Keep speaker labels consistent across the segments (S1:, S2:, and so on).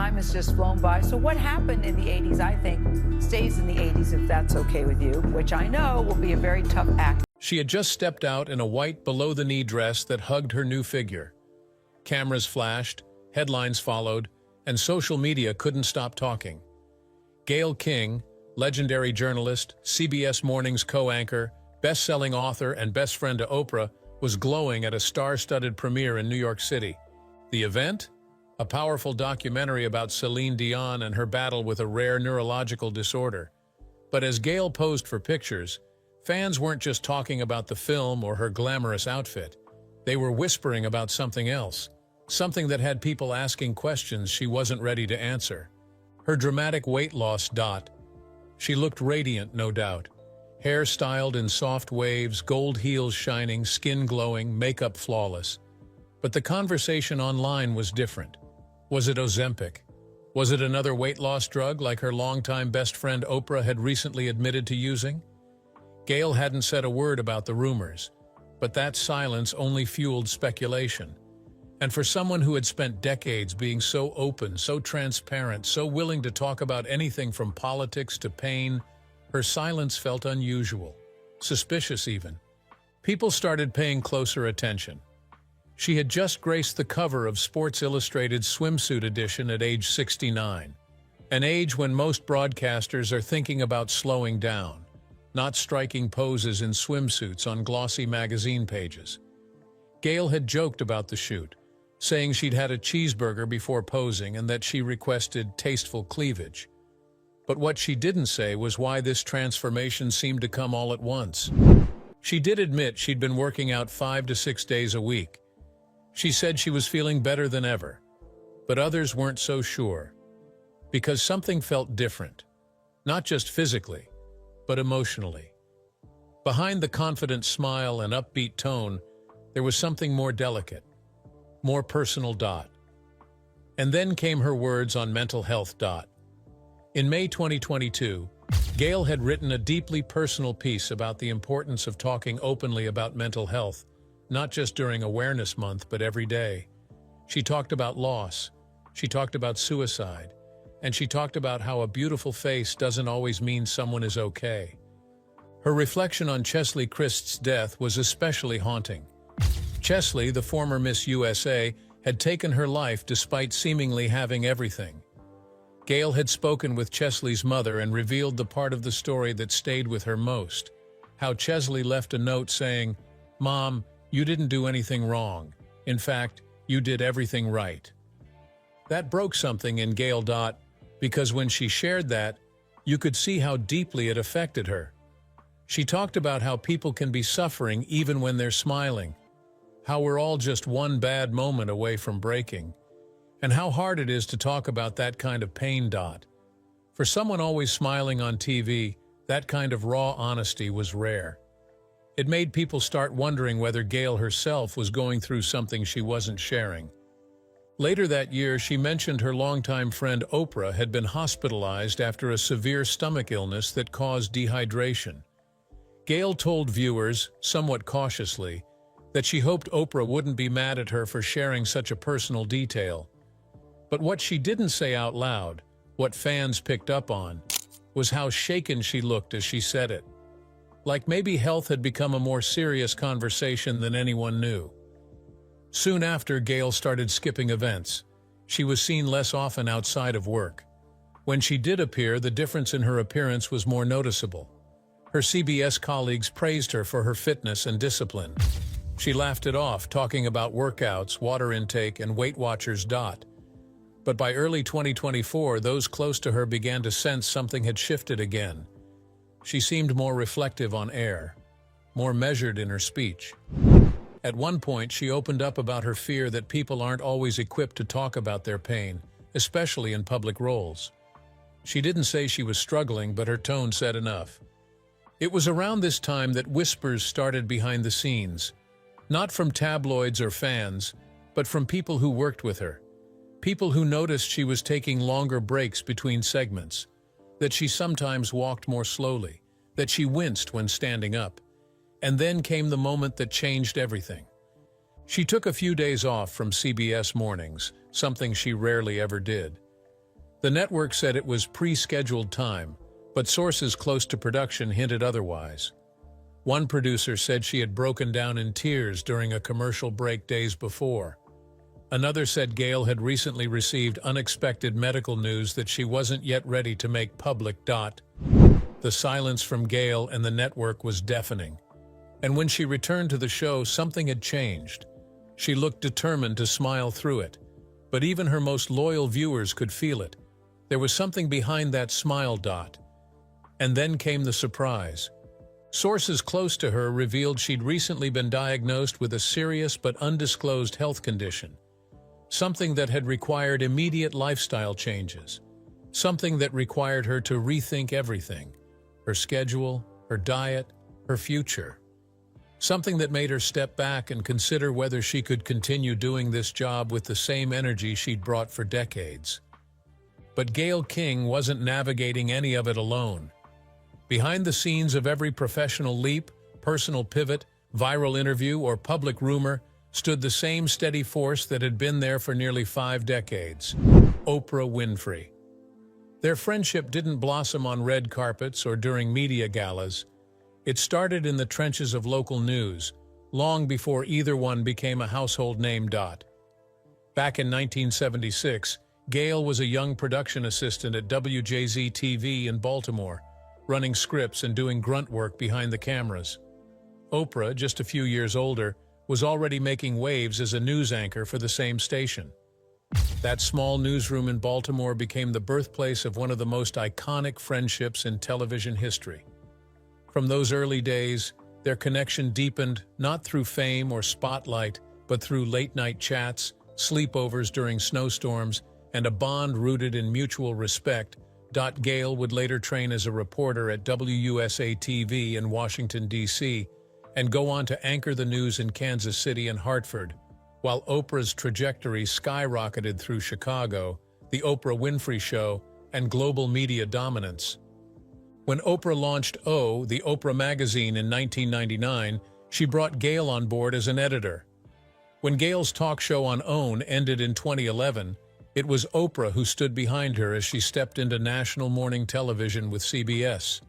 S1: time has just flown by. So what happened in the 80s, I think, stays in the 80s, if that's okay with you, which I know will be a very tough act.
S2: She had just stepped out in a white below-the-knee dress that hugged her new figure. Cameras flashed, headlines followed, and social media couldn't stop talking. Gayle King, legendary journalist, CBS Mornings co-anchor, best-selling author, and best friend to Oprah, was glowing at a star-studded premiere in New York City. The event? A powerful documentary about Celine Dion and her battle with a rare neurological disorder. But as Gayle posed for pictures, fans weren't just talking about the film or her glamorous outfit. They were whispering about something else, something that had people asking questions she wasn't ready to answer. Her dramatic weight loss. She looked radiant, no doubt. Hair styled in soft waves, gold heels shining, skin glowing, makeup flawless. But the conversation online was different. Was it Ozempic? Was it another weight loss drug like her longtime best friend Oprah had recently admitted to using? Gayle hadn't said a word about the rumors, but that silence only fueled speculation. And for someone who had spent decades being so open, so transparent, so willing to talk about anything from politics to pain, her silence felt unusual, suspicious even. People started paying closer attention. She had just graced the cover of Sports Illustrated swimsuit edition at age 69, an age when most broadcasters are thinking about slowing down, not striking poses in swimsuits on glossy magazine pages. Gayle had joked about the shoot, saying she'd had a cheeseburger before posing and that she requested tasteful cleavage. But what she didn't say was why this transformation seemed to come all at once. She did admit she'd been working out 5 to 6 days a week. She said she was feeling better than ever, but others weren't so sure, because something felt different, not just physically, but emotionally. Behind the confident smile and upbeat tone, there was something more delicate, more personal. And then came her words on mental health. In May 2022, Gayle had written a deeply personal piece about the importance of talking openly about mental health, not just during Awareness Month, but every day. She talked about loss, she talked about suicide, and she talked about how a beautiful face doesn't always mean someone is okay. Her reflection on Cheslie Kryst's death was especially haunting. Cheslie, the former Miss USA, had taken her life despite seemingly having everything. Gayle had spoken with Cheslie's mother and revealed the part of the story that stayed with her most, how Cheslie left a note saying, "Mom, you didn't do anything wrong. In fact, you did everything right." That broke something in Gayle. Because when she shared that, you could see how deeply it affected her. She talked about how people can be suffering even when they're smiling, how we're all just one bad moment away from breaking, and how hard it is to talk about that kind of pain. For someone always smiling on TV, that kind of raw honesty was rare. It made people start wondering whether Gayle herself was going through something she wasn't sharing. Later that year, she mentioned her longtime friend Oprah had been hospitalized after a severe stomach illness that caused dehydration. Gayle told viewers, somewhat cautiously, that she hoped Oprah wouldn't be mad at her for sharing such a personal detail. But what she didn't say out loud, what fans picked up on, was how shaken she looked as she said it. Like maybe health had become a more serious conversation than anyone knew. Soon after, Gayle started skipping events. She was seen less often outside of work. When she did appear, the difference in her appearance was more noticeable. Her CBS colleagues praised her for her fitness and discipline. She laughed it off, talking about workouts, water intake, and Weight Watchers. But by early 2024, those close to her began to sense something had shifted again. She seemed more reflective on air, more measured in her speech. At one point, she opened up about her fear that people aren't always equipped to talk about their pain, especially in public roles. She didn't say she was struggling, but her tone said enough. It was around this time that whispers started behind the scenes, not from tabloids or fans, but from people who worked with her. People who noticed she was taking longer breaks between segments, that she sometimes walked more slowly, that she winced when standing up. And then came the moment that changed everything. She took a few days off from CBS Mornings, something she rarely ever did. The network said it was pre-scheduled time, but sources close to production hinted otherwise. One producer said she had broken down in tears during a commercial break days before. Another said Gayle had recently received unexpected medical news that she wasn't yet ready to make public. The silence from Gayle and the network was deafening. And when she returned to the show, something had changed. She looked determined to smile through it, but even her most loyal viewers could feel it. There was something behind that smile. And then came the surprise. Sources close to her revealed she'd recently been diagnosed with a serious but undisclosed health condition. Something that had required immediate lifestyle changes. Something that required her to rethink everything. Her schedule, her diet, her future. Something that made her step back and consider whether she could continue doing this job with the same energy she'd brought for decades. But Gayle King wasn't navigating any of it alone. Behind the scenes of every professional leap, personal pivot, viral interview, or public rumor stood the same steady force that had been there for nearly 5 decades: Oprah Winfrey. Their friendship didn't blossom on red carpets or during media galas. It started in the trenches of local news, long before either one became a household name. Back in 1976, Gayle was a young production assistant at WJZ-TV in Baltimore, running scripts and doing grunt work behind the cameras. Oprah, just a few years older, was already making waves as a news anchor for the same station. That small newsroom in Baltimore became the birthplace of one of the most iconic friendships in television history. From those early days, their connection deepened not through fame or spotlight, but through late-night chats, sleepovers during snowstorms, and a bond rooted in mutual respect. Gayle would later train as a reporter at WUSA-TV in Washington, D.C., and go on to anchor the news in Kansas City and Hartford, while Oprah's trajectory skyrocketed through Chicago, The Oprah Winfrey Show, and global media dominance. When Oprah launched The Oprah magazine in 1999, she brought Gayle on board as an editor. When Gayle's talk show on OWN ended in 2011, it was Oprah who stood behind her as she stepped into national morning television with CBS.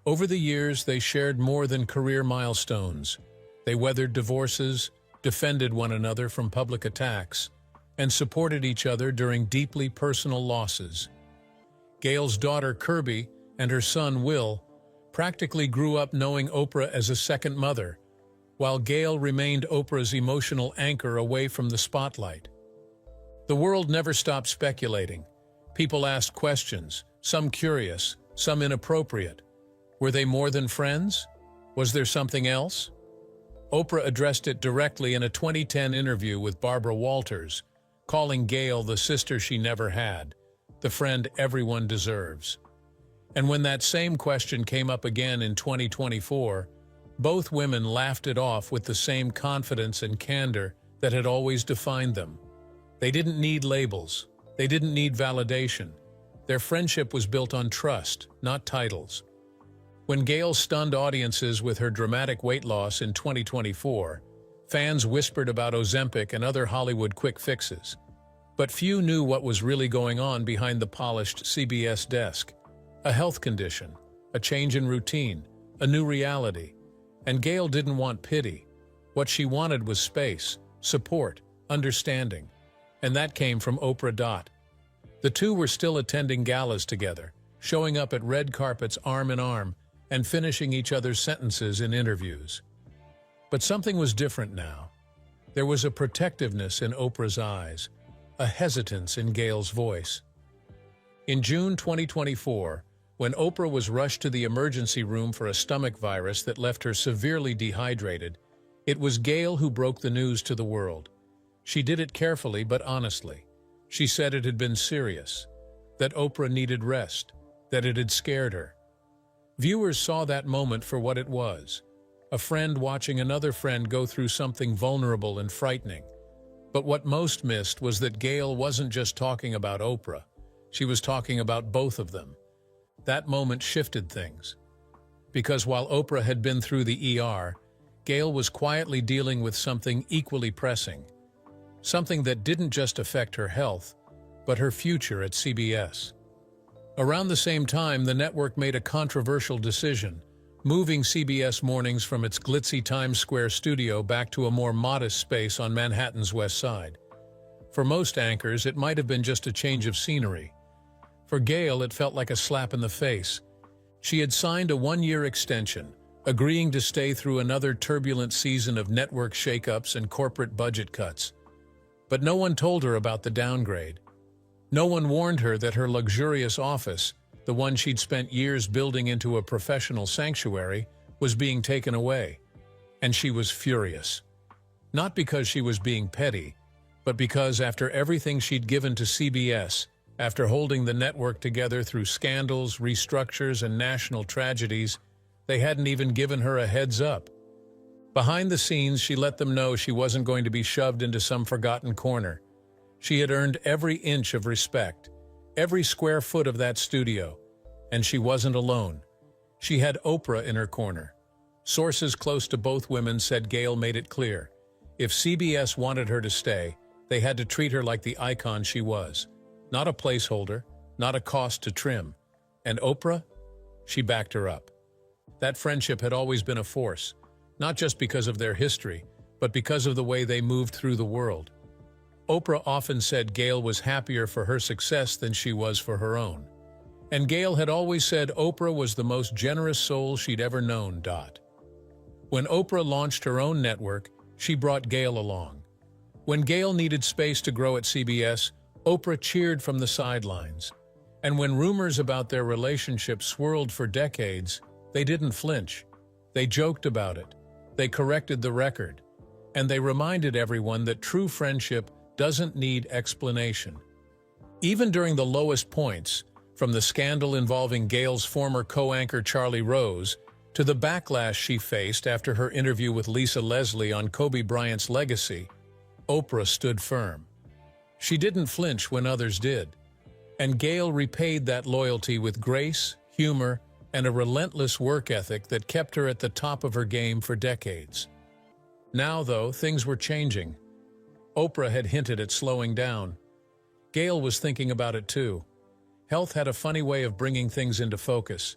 S2: Over the years, they shared more than career milestones. They weathered divorces, defended one another from public attacks, and supported each other during deeply personal losses. Gayle's daughter, Kirby, and her son, Will, practically grew up knowing Oprah as a second mother, while Gayle remained Oprah's emotional anchor away from the spotlight. The world never stopped speculating. People asked questions, some curious, some inappropriate. Were they more than friends? Was there something else? Oprah addressed it directly in a 2010 interview with Barbara Walters, calling Gayle the sister she never had, the friend everyone deserves. And when that same question came up again in 2024, both women laughed it off with the same confidence and candor that had always defined them. They didn't need labels. They didn't need validation. Their friendship was built on trust, not titles. When Gayle stunned audiences with her dramatic weight loss in 2024, fans whispered about Ozempic and other Hollywood quick fixes. But few knew what was really going on behind the polished CBS desk. A health condition, a change in routine, a new reality. And Gayle didn't want pity. What she wanted was space, support, understanding. And that came from Oprah. The two were still attending galas together, showing up at red carpets arm in arm, and finishing each other's sentences in interviews. But something was different now. There was a protectiveness in Oprah's eyes, a hesitance in Gayle's voice. In June 2024, when Oprah was rushed to the emergency room for a stomach virus that left her severely dehydrated, it was Gayle who broke the news to the world. She did it carefully but honestly. She said it had been serious, that Oprah needed rest, that it had scared her. Viewers saw that moment for what it was, a friend watching another friend go through something vulnerable and frightening. But what most missed was that Gayle wasn't just talking about Oprah. She was talking about both of them. That moment shifted things. Because while Oprah had been through the ER, Gayle was quietly dealing with something equally pressing. Something that didn't just affect her health, but her future at CBS. Around the same time, the network made a controversial decision, moving CBS Mornings from its glitzy Times Square studio back to a more modest space on Manhattan's West Side. For most anchors, it might have been just a change of scenery. For Gayle, it felt like a slap in the face. She had signed a one-year extension, agreeing to stay through another turbulent season of network shakeups and corporate budget cuts. But no one told her about the downgrade. No one warned her that her luxurious office, the one she'd spent years building into a professional sanctuary, was being taken away. And she was furious. Not because she was being petty, but because after everything she'd given to CBS, after holding the network together through scandals, restructures, and national tragedies, they hadn't even given her a heads up. Behind the scenes, she let them know she wasn't going to be shoved into some forgotten corner. She had earned every inch of respect, every square foot of that studio, and she wasn't alone. She had Oprah in her corner. Sources close to both women said Gayle made it clear. If CBS wanted her to stay, they had to treat her like the icon she was. Not a placeholder, not a cost to trim. And Oprah? She backed her up. That friendship had always been a force, not just because of their history, but because of the way they moved through the world. Oprah often said Gayle was happier for her success than she was for her own. And Gayle had always said Oprah was the most generous soul she'd ever known. When Oprah launched her own network, she brought Gayle along. When Gayle needed space to grow at CBS, Oprah cheered from the sidelines. And when rumors about their relationship swirled for decades, they didn't flinch. They joked about it. They corrected the record. And they reminded everyone that true friendship doesn't need explanation. Even during the lowest points, from the scandal involving Gayle's former co-anchor Charlie Rose to the backlash she faced after her interview with Lisa Leslie on Kobe Bryant's legacy, Oprah stood firm. She didn't flinch when others did. And Gayle repaid that loyalty with grace, humor, and a relentless work ethic that kept her at the top of her game for decades. Now, though, things were changing. Oprah had hinted at slowing down. Gayle was thinking about it too. Health had a funny way of bringing things into focus.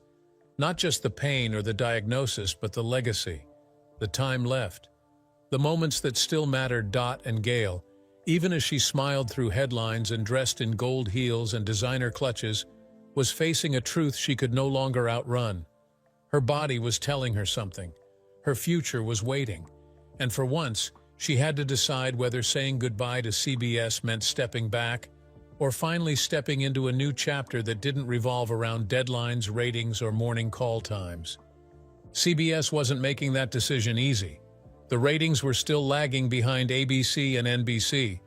S2: Not just the pain or the diagnosis, but the legacy, the time left, the moments that still mattered. And Gayle, even as she smiled through headlines and dressed in gold heels and designer clutches, was facing a truth she could no longer outrun. Her body was telling her something. Her future was waiting. And for once, she had to decide whether saying goodbye to CBS meant stepping back or finally stepping into a new chapter that didn't revolve around deadlines, ratings, or morning call times. CBS wasn't making that decision easy. The ratings were still lagging behind ABC and NBC.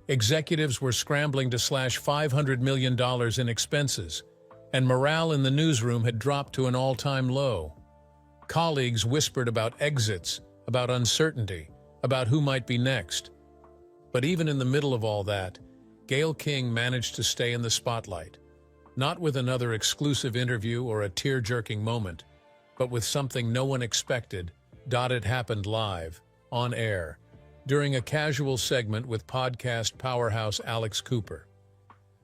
S2: Executives were scrambling to slash $500 million in expenses, and morale in the newsroom had dropped to an all-time low. Colleagues whispered about exits, about uncertainty, about who might be next. But even in the middle of all that, Gayle King managed to stay in the spotlight, not with another exclusive interview or a tear-jerking moment, but with something no one expected. It happened live, on air, during a casual segment with podcast powerhouse Alex Cooper.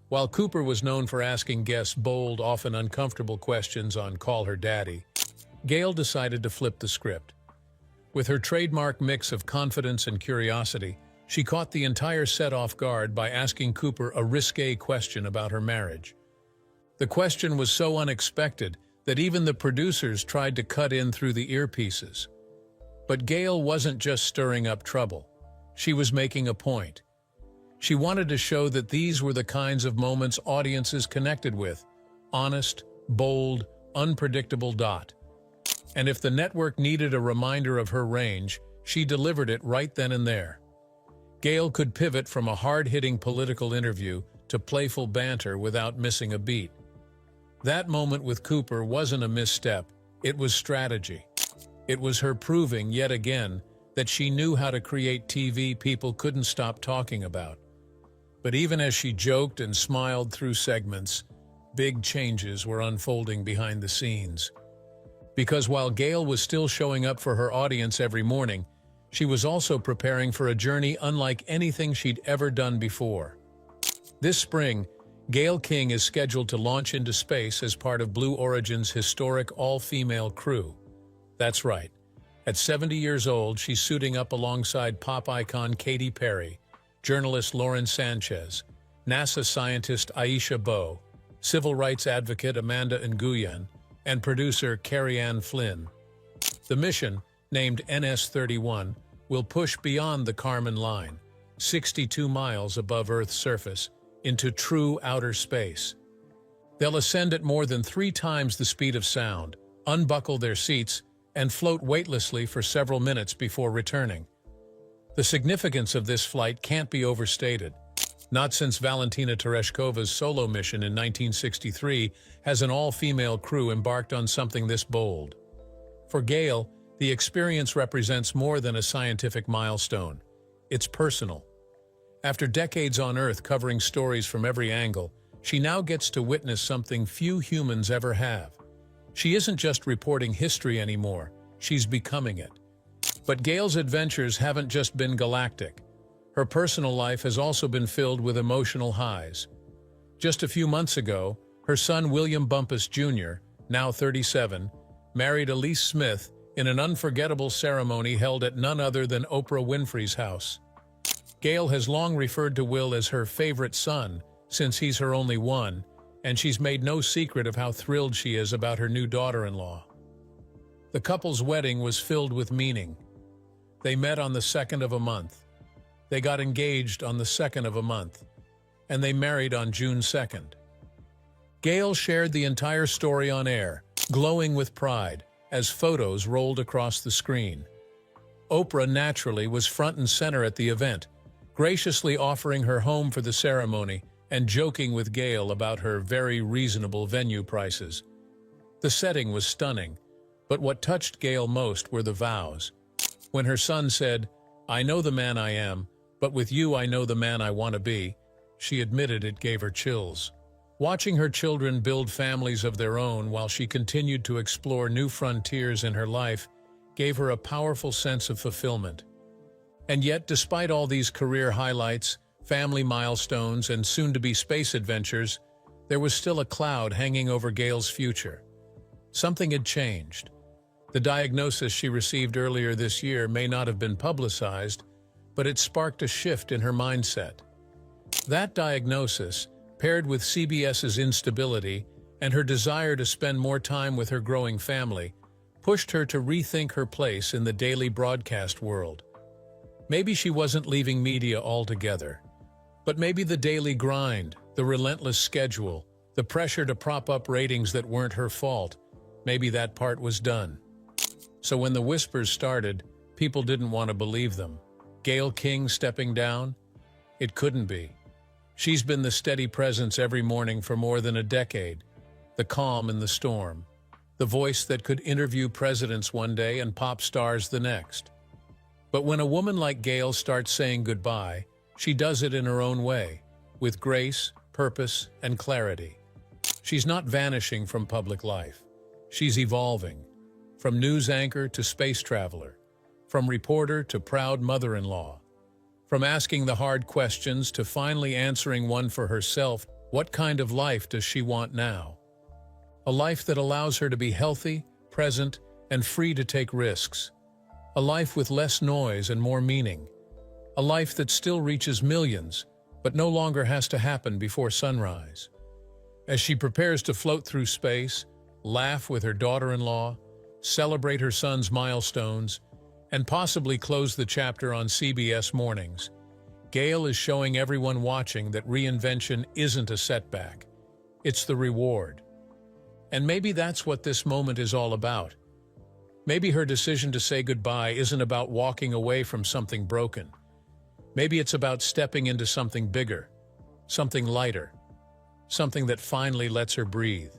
S2: While Cooper was known for asking guests bold, often uncomfortable questions on Call Her Daddy, Gayle decided to flip the script. With her trademark mix of confidence and curiosity, she caught the entire set off guard by asking Cooper a risque question about her marriage. The question was so unexpected that even the producers tried to cut in through the earpieces. But Gayle wasn't just stirring up trouble. She was making a point. She wanted to show that these were the kinds of moments audiences connected with: honest, bold, unpredictable. And if the network needed a reminder of her range, she delivered it right then and there. Gayle could pivot from a hard-hitting political interview to playful banter without missing a beat. That moment with Cooper wasn't a misstep, it was strategy. It was her proving, yet again, that she knew how to create TV people couldn't stop talking about. But even as she joked and smiled through segments, big changes were unfolding behind the scenes. Because while Gayle was still showing up for her audience every morning, she was also preparing for a journey unlike anything she'd ever done before. This spring, Gayle King is scheduled to launch into space as part of Blue Origin's historic all-female crew. That's right. At 70 years old, she's suiting up alongside pop icon Katy Perry, journalist Lauren Sanchez, NASA scientist Aisha Bowe, civil rights advocate Amanda Nguyen, and producer Carrie-Anne Flynn. The mission, named NS-31, will push beyond the Kármán line, 62 miles above Earth's surface, into true outer space. They'll ascend at more than 3 times the speed of sound, unbuckle their seats, and float weightlessly for several minutes before returning. The significance of this flight can't be overstated. Not since Valentina Tereshkova's solo mission in 1963 has an all-female crew embarked on something this bold. For Gayle, the experience represents more than a scientific milestone. It's personal. After decades on Earth covering stories from every angle, she now gets to witness something few humans ever have. She isn't just reporting history anymore, she's becoming it. But Gayle's adventures haven't just been galactic. Her personal life has also been filled with emotional highs. Just a few months ago, her son William Bumpus Jr., now 37, married Elise Smith in an unforgettable ceremony held at none other than Oprah Winfrey's house. Gayle has long referred to Will as her favorite son, since he's her only one, and she's made no secret of how thrilled she is about her new daughter-in-law. The couple's wedding was filled with meaning. They met on the 2nd of a month. They got engaged on the 2nd of a month, and they married on June 2nd. Gayle shared the entire story on air, glowing with pride, as photos rolled across the screen. Oprah naturally was front and center at the event, graciously offering her home for the ceremony and joking with Gayle about her very reasonable venue prices. The setting was stunning, but what touched Gayle most were the vows. When her son said, "I know the man I am, but with you I know the man I want to be," she admitted it gave her chills. Watching her children build families of their own while she continued to explore new frontiers in her life gave her a powerful sense of fulfillment. And yet, despite all these career highlights, family milestones, and soon-to-be space adventures, there was still a cloud hanging over Gayle's future. Something had changed. The diagnosis she received earlier this year may not have been publicized, but it sparked a shift in her mindset. That diagnosis, paired with CBS's instability and her desire to spend more time with her growing family, pushed her to rethink her place in the daily broadcast world. Maybe she wasn't leaving media altogether, but maybe the daily grind, the relentless schedule, the pressure to prop up ratings that weren't her fault, maybe that part was done. So when the whispers started, people didn't want to believe them. Gayle King stepping down? It couldn't be. She's been the steady presence every morning for more than a decade, the calm in the storm, the voice that could interview presidents one day and pop stars the next. But when a woman like Gayle starts saying goodbye, she does it in her own way, with grace, purpose, and clarity. She's not vanishing from public life. She's evolving, from news anchor to space traveler, from reporter to proud mother-in-law, from asking the hard questions to finally answering one for herself. What kind of life does she want now? A life that allows her to be healthy, present, and free to take risks. A life with less noise and more meaning. A life that still reaches millions, but no longer has to happen before sunrise. As she prepares to float through space, laugh with her daughter-in-law, celebrate her son's milestones, and possibly close the chapter on CBS mornings, Gayle is showing everyone watching that reinvention isn't a setback. It's the reward. And maybe that's what this moment is all about. Maybe her decision to say goodbye isn't about walking away from something broken. Maybe it's about stepping into something bigger, something lighter, something that finally lets her breathe.